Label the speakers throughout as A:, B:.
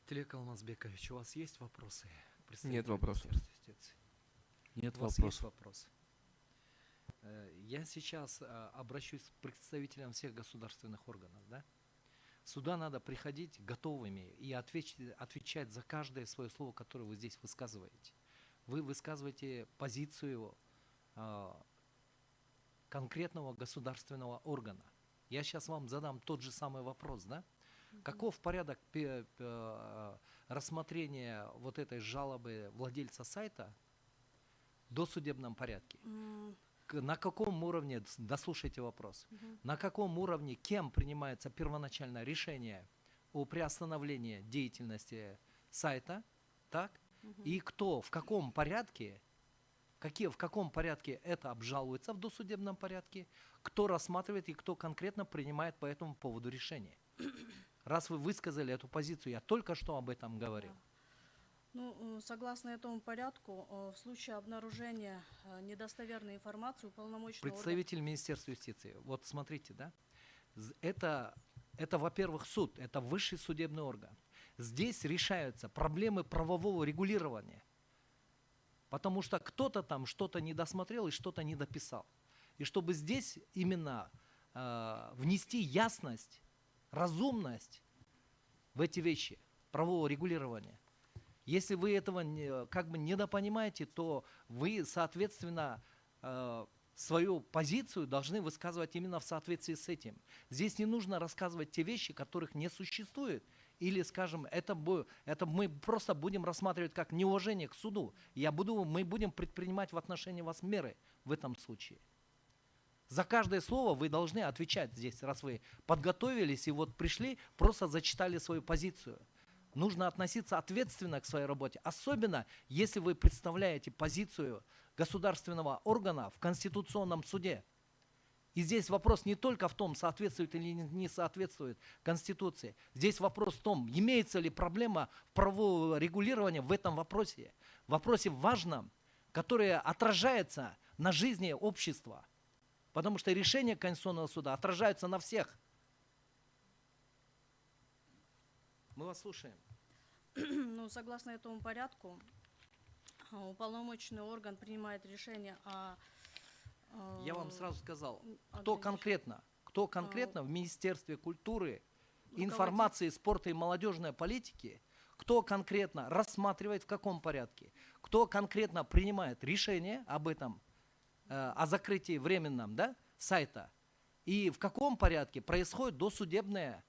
A: Телек Алмазбекович, у вас есть вопросы?
B: Нет вопросов.
A: Нет
B: У
A: вас есть вопрос. Я сейчас обращусь к представителям всех государственных органов. Да? Сюда надо приходить готовыми и отвечать за каждое свое слово, которое вы здесь высказываете. Вы высказываете позицию конкретного государственного органа. Я сейчас вам задам тот же самый вопрос, да? Каков порядок рассмотрения вот этой жалобы владельца сайта в досудебном порядке? На каком уровне, дослушайте вопрос, на каком уровне, кем принимается первоначальное решение о приостановлении деятельности сайта, так? И кто, в каком порядке, в каком порядке это обжалуется в досудебном порядке, кто рассматривает и кто конкретно принимает по этому поводу решение. Раз вы высказали эту позицию, я только что об этом говорил.
C: Ну, согласно этому порядку, в случае обнаружения недостоверной информации уполномоченного
A: Представитель Министерства юстиции, вот смотрите, да, это во-первых, суд, это высший судебный орган. Здесь решаются проблемы правового регулирования, потому что кто-то там что-то не досмотрел и что-то не дописал. И чтобы здесь именно внести ясность, разумность в эти вещи правового регулирования. Если вы этого недопонимаете, то вы, соответственно, свою позицию должны высказывать именно в соответствии с этим. Здесь не нужно рассказывать те вещи, которых не существует, или, скажем, это мы просто будем рассматривать как неуважение к суду. Мы будем предпринимать в отношении вас меры в этом случае. За каждое слово вы должны отвечать здесь, раз вы подготовились и вот пришли, просто зачитали свою позицию. Нужно относиться ответственно к своей работе, особенно если вы представляете позицию государственного органа в Конституционном суде. И здесь вопрос не только в том, соответствует или не соответствует Конституции. Здесь вопрос в том, имеется ли проблема правового регулирования в этом вопросе важном, которое отражается на жизни общества. Потому что решения Конституционного суда отражаются на всех. Мы вас слушаем.
C: Ну, согласно этому порядку, уполномоченный орган принимает решение о...
A: Я вам сразу сказал, кто конкретно в Министерстве культуры, информации, спорта и молодежной политики, кто конкретно рассматривает в каком порядке, кто конкретно принимает решение об этом, о закрытии временном, да, сайта, и в каком порядке происходит досудебная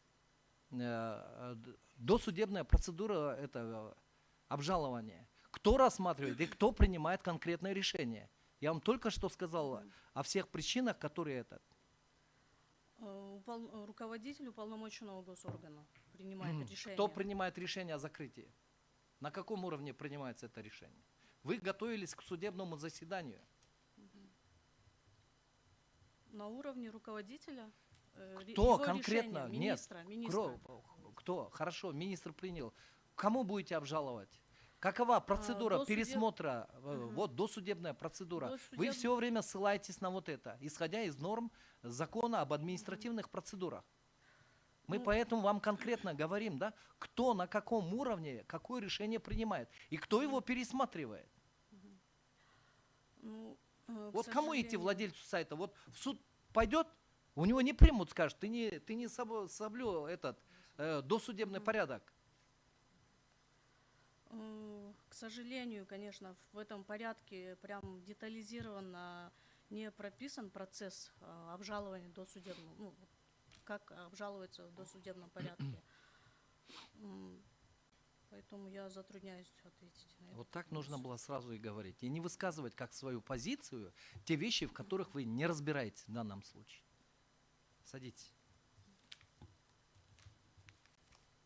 A: процедура обжалования. Кто рассматривает и кто принимает конкретное решение. Я вам только что сказал о всех причинах, которые
C: Руководитель уполномоченного госоргана принимает решение.
A: Кто принимает решение о закрытии? На каком уровне принимается это решение? Вы готовились к судебному заседанию.
C: На уровне руководителя.
A: Кто конкретно?
C: Министра.
A: Кто? Хорошо, министр принял. Кому будете обжаловать? Какова процедура пересмотра, досудебная процедура? Вы все время ссылаетесь на вот это, исходя из норм закона об административных процедурах. Мы поэтому вам конкретно говорим, да, кто на каком уровне какое решение принимает и кто его пересматривает. Вот кому идти владельцу сайта? Вот в суд пойдет, у него не примут, скажут, ты не соблюл этот досудебный порядок.
C: К сожалению, конечно, в этом порядке прям детализированно не прописан процесс обжалования досудебного, ну, как обжалуется в досудебном порядке. Поэтому я затрудняюсь ответить на это.
A: Вот так нужно было сразу и говорить. И не высказывать как свою позицию те вещи, в которых вы не разбираетесь в данном случае. Садитесь.